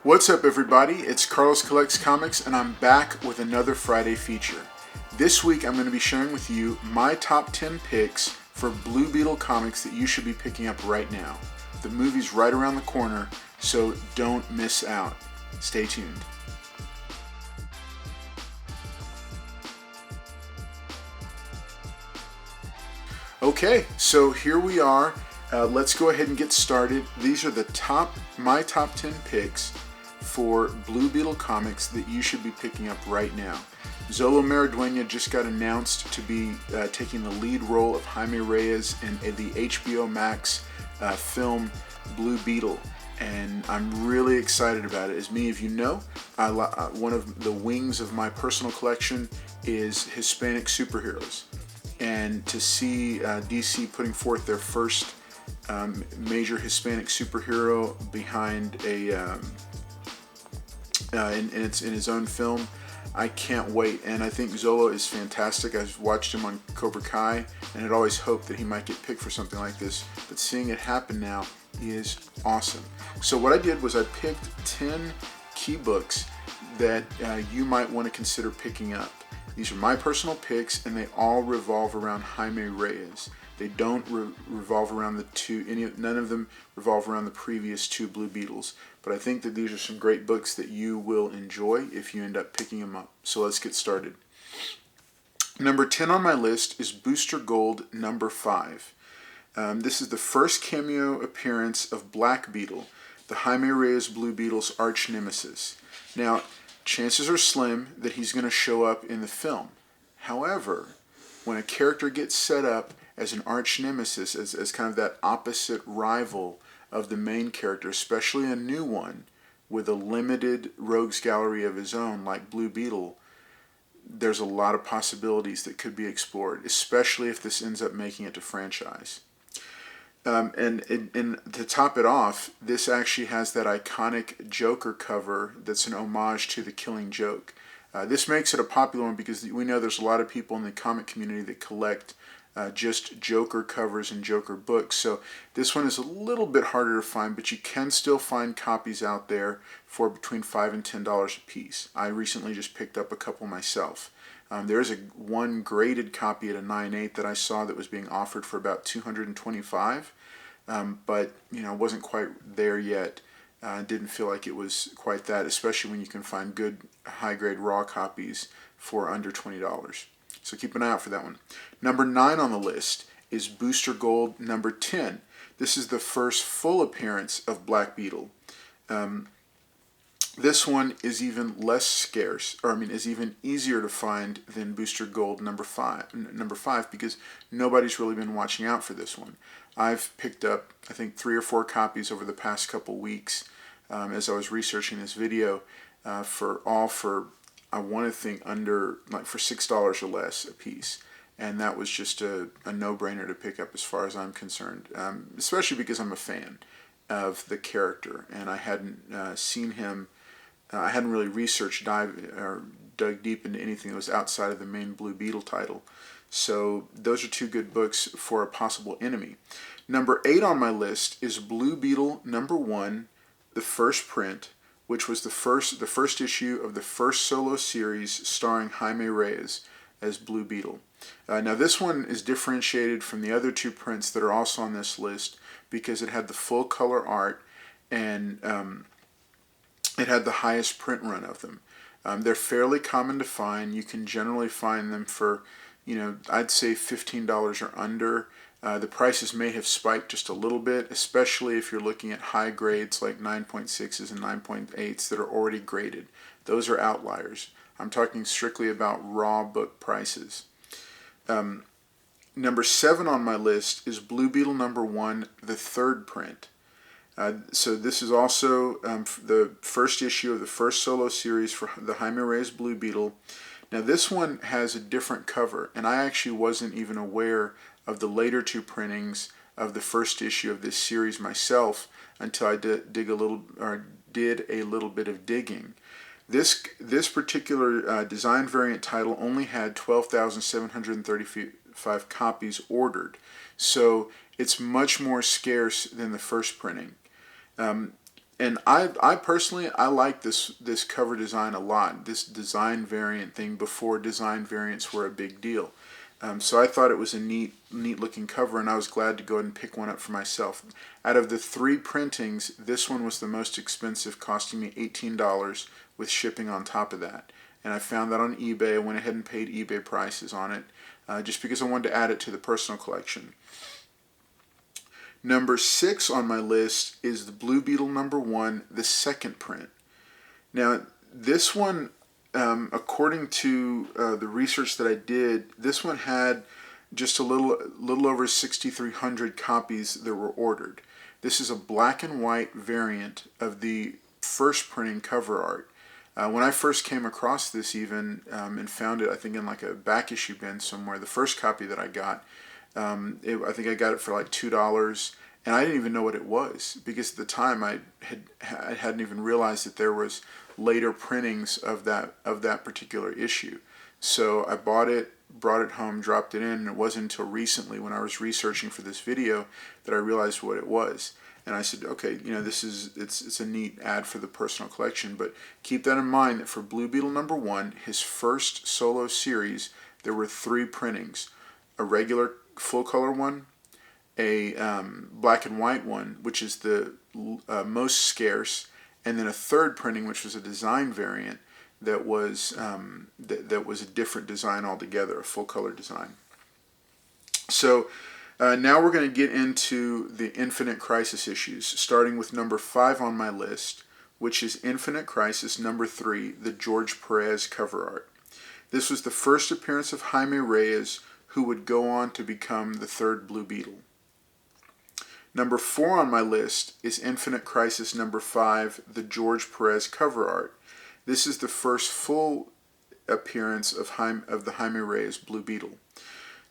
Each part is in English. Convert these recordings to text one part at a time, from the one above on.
What's up, everybody? It's Carlos Collects Comics, and I'm back with another Friday feature. This week, I'm going to be sharing with you my top 10 picks for Blue Beetle Comics that you should be picking up right now. The movie's right around the corner, so don't miss out. Stay tuned. Okay, so here we are. Let's go ahead and get started. These are my top 10 picks for Blue Beetle Comics that you should be picking up right now. Xolo Maridueña just got announced to be taking the lead role of Jaime Reyes in the HBO Max film Blue Beetle, and I'm really excited about it. As many of you know, one of the wings of my personal collection is Hispanic superheroes, and to see DC putting forth their first major Hispanic superhero behind in his own film, I can't wait. And I think Xolo is fantastic. I've watched him on Cobra Kai and had always hoped that he might get picked for something like this, but seeing it happen now is awesome. So what I did was I picked 10 key books that you might want to consider picking up. These are my personal picks, and they all revolve around Jaime Reyes. They don't revolve around none of them revolve around the previous two Blue Beetles. But I think that these are some great books that you will enjoy if you end up picking them up. So let's get started. Number 10 on my list is Booster Gold number 5. This is the first cameo appearance of Black Beetle, the Jaime Reyes Blue Beetle's arch nemesis. Now, chances are slim that he's going to show up in the film. However, when a character gets set up as an arch nemesis, as kind of that opposite rival of the main character, especially a new one with a limited rogues gallery of his own like Blue Beetle, there's a lot of possibilities that could be explored, especially if this ends up making it to franchise. And to top it off, this actually has that iconic Joker cover that's an homage to The Killing Joke. This makes it a popular one because we know there's a lot of people in the comic community that collect just Joker covers and Joker books. So this one is a little bit harder to find, but you can still find copies out there for between $5 and $10 a piece. I recently just picked up a couple myself. There's one graded copy at a 9/8 that I saw that was being offered for about $225, but wasn't quite there yet. Didn't feel like it was quite that, especially when you can find good high-grade raw copies for under $20. So keep an eye out for that one. Number 9 on the list is Booster Gold number 10. This is the first full appearance of Black Beetle. This one is even less scarce, is even easier to find than Booster Gold number 5 because nobody's really been watching out for this one. I've picked up, I think, 3 or 4 copies over the past couple weeks as I was researching this video for I want to think under, like, for $6 or less a piece. And that was just a no-brainer to pick up as far as I'm concerned, especially because I'm a fan of the character and I hadn't seen him. I hadn't really dug deep into anything that was outside of the main Blue Beetle title. So those are 2 good books for a possible enemy. Number 8 on my list is Blue Beetle number 1, the first print, which was the first issue of the first solo series starring Jaime Reyes as Blue Beetle. Now this one is differentiated from the other 2 prints that are also on this list because it had the full color art and it had the highest print run of them. They're fairly common to find. You can generally find them for, I'd say $15 or under. The prices may have spiked just a little bit, especially if you're looking at high grades like 9.6s and 9.8s that are already graded. Those are outliers. I'm talking strictly about raw book prices. Number 7 on my list is Blue Beetle number 1, the third print. So this is also the first issue of the first solo series for the Jaime Reyes Blue Beetle. Now this one has a different cover, and I actually wasn't even aware of the later 2 printings of the first issue of this series myself until I did a little bit of digging. This particular design variant title only had 12,735 copies ordered, so it's much more scarce than the first printing. and I personally, I like this cover design a lot. This design variant thing before design variants were a big deal. So I thought it was a neat looking cover, and I was glad to go ahead and pick one up for myself. Out of the 3 printings, this one was the most expensive, costing me $18 with shipping on top of that. And I found that on eBay. I went ahead and paid eBay prices on it, just because I wanted to add it to the personal collection. Number 6 on my list is the Blue Beetle #1, the second print. Now, this one, according to the research that I did, this one had just a little over 6,300 copies that were ordered. This is a black and white variant of the first printing cover art. When I first came across this even, and found it, I think in like a back issue bin somewhere, the first copy that I got, I think I got it for like $2, and I didn't even know what it was, because at the time I hadn't even realized that there was later printings of that particular issue. So I bought it, brought it home, dropped it in, and it wasn't until recently when I was researching for this video that I realized what it was. And I said, okay, it's a neat ad for the personal collection, but keep that in mind that for Blue Beetle #1, his first solo series, there were 3 printings: a regular full color one, a black and white one, which is the most scarce, and then a third printing, which was a design variant that was that was a different design altogether, a full color design. So now we're going to get into the Infinite Crisis issues, starting with number 5 on my list, which is Infinite Crisis #3, the George Perez cover art. This was the first appearance of Jaime Reyes, who would go on to become the 3rd Blue Beetle. Number 4 on my list is Infinite Crisis #5, the George Perez cover art. This is the first full appearance of the Jaime Reyes Blue Beetle.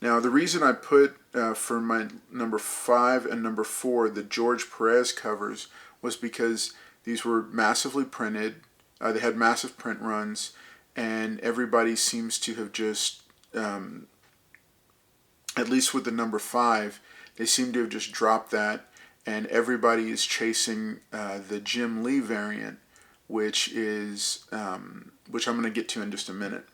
Now, the reason I put for my number 5 and number 4 the George Perez covers was because these were massively printed. They had massive print runs, and everybody seems to have just, at least with the number 5, they seem to have just dropped that, and everybody is chasing the Jim Lee variant, which I'm going to get to in just a minute.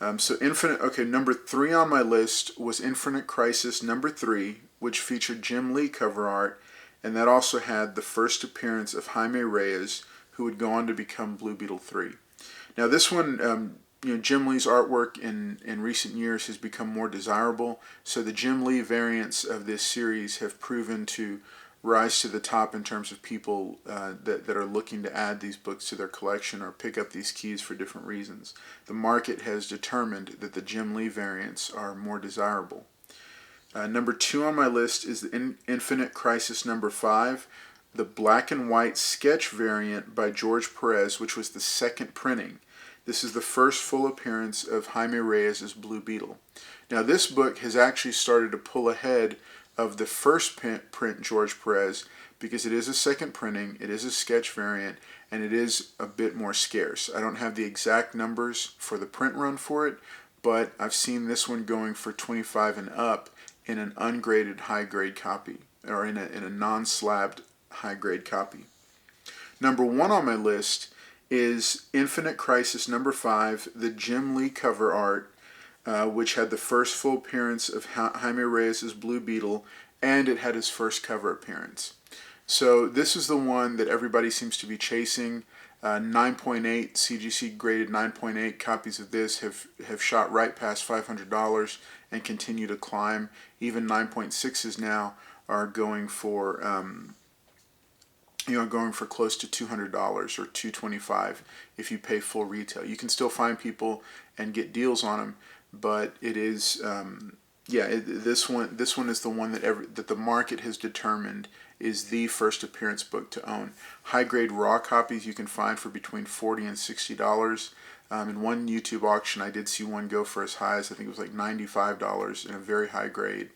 Number 3 on my list was Infinite Crisis #3, which featured Jim Lee cover art, and that also had the first appearance of Jaime Reyes, who would go on to become Blue Beetle 3. Now, this one, Jim Lee's artwork in recent years has become more desirable, so the Jim Lee variants of this series have proven to rise to the top in terms of people that are looking to add these books to their collection or pick up these keys for different reasons. The market has determined that the Jim Lee variants are more desirable. Number 2 on my list is the Infinite Crisis #5, the black and white sketch variant by George Perez, which was the 2nd printing. This is the first full appearance of Jaime Reyes' Blue Beetle. Now, this book has actually started to pull ahead of the first print George Perez, because it is a 2nd printing, it is a sketch variant, and it is a bit more scarce. I don't have the exact numbers for the print run for it, but I've seen this one going for $25 and up in an ungraded high-grade copy, or in a non-slabbed high-grade copy. Number 1 on my list is Infinite Crisis #5, the Jim Lee cover art, which had the first full appearance of Jaime Reyes' Blue Beetle, and it had his first cover appearance. So this is the one that everybody seems to be chasing. 9.8 CGC graded 9.8 copies of this have shot right past $500 and continue to climb. Even 9.6s now are going for going for close to $200 or $225 if you pay full retail. You can still find people and get deals on them, but it is this one is the one that the market has determined is the first appearance book to own. High grade raw copies you can find for between $40 and $60. In one YouTube auction, I did see one go for as high as, I think it was like $95 in a very high grade.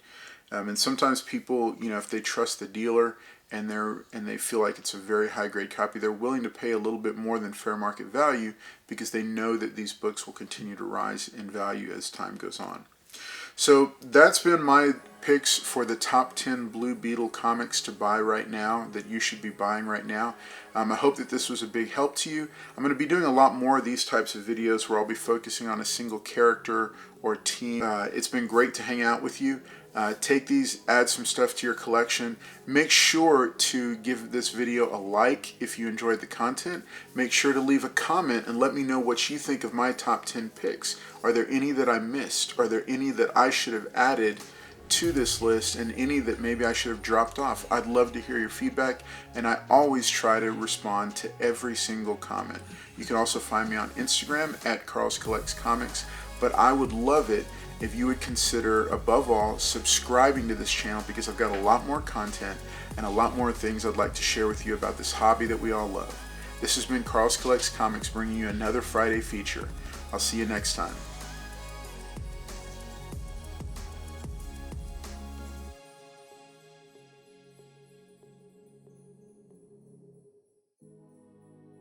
And sometimes people, if they trust the dealer and they feel like it's a very high grade copy, they're willing to pay a little bit more than fair market value because they know that these books will continue to rise in value as time goes on. So that's been my picks for the top 10 Blue Beetle comics to buy right now, that you should be buying right now. I hope that this was a big help to you. I'm going to be doing a lot more of these types of videos where I'll be focusing on a single character or team. It's been great to hang out with you. Take these, add some stuff to your collection. Make sure to give this video a like if you enjoyed the content. Make sure to leave a comment and let me know what you think of my top 10 picks. Are there any that I missed? Are there any that I should have added to this list, and any that maybe I should have dropped off? I'd love to hear your feedback, and I always try to respond to every single comment. You can also find me on Instagram at Carl's Collects Comics, but I would love it if you would consider, above all, subscribing to this channel, because I've got a lot more content and a lot more things I'd like to share with you about this hobby that we all love. This has been Carl's Collects Comics, bringing you another Friday feature. I'll see you next time.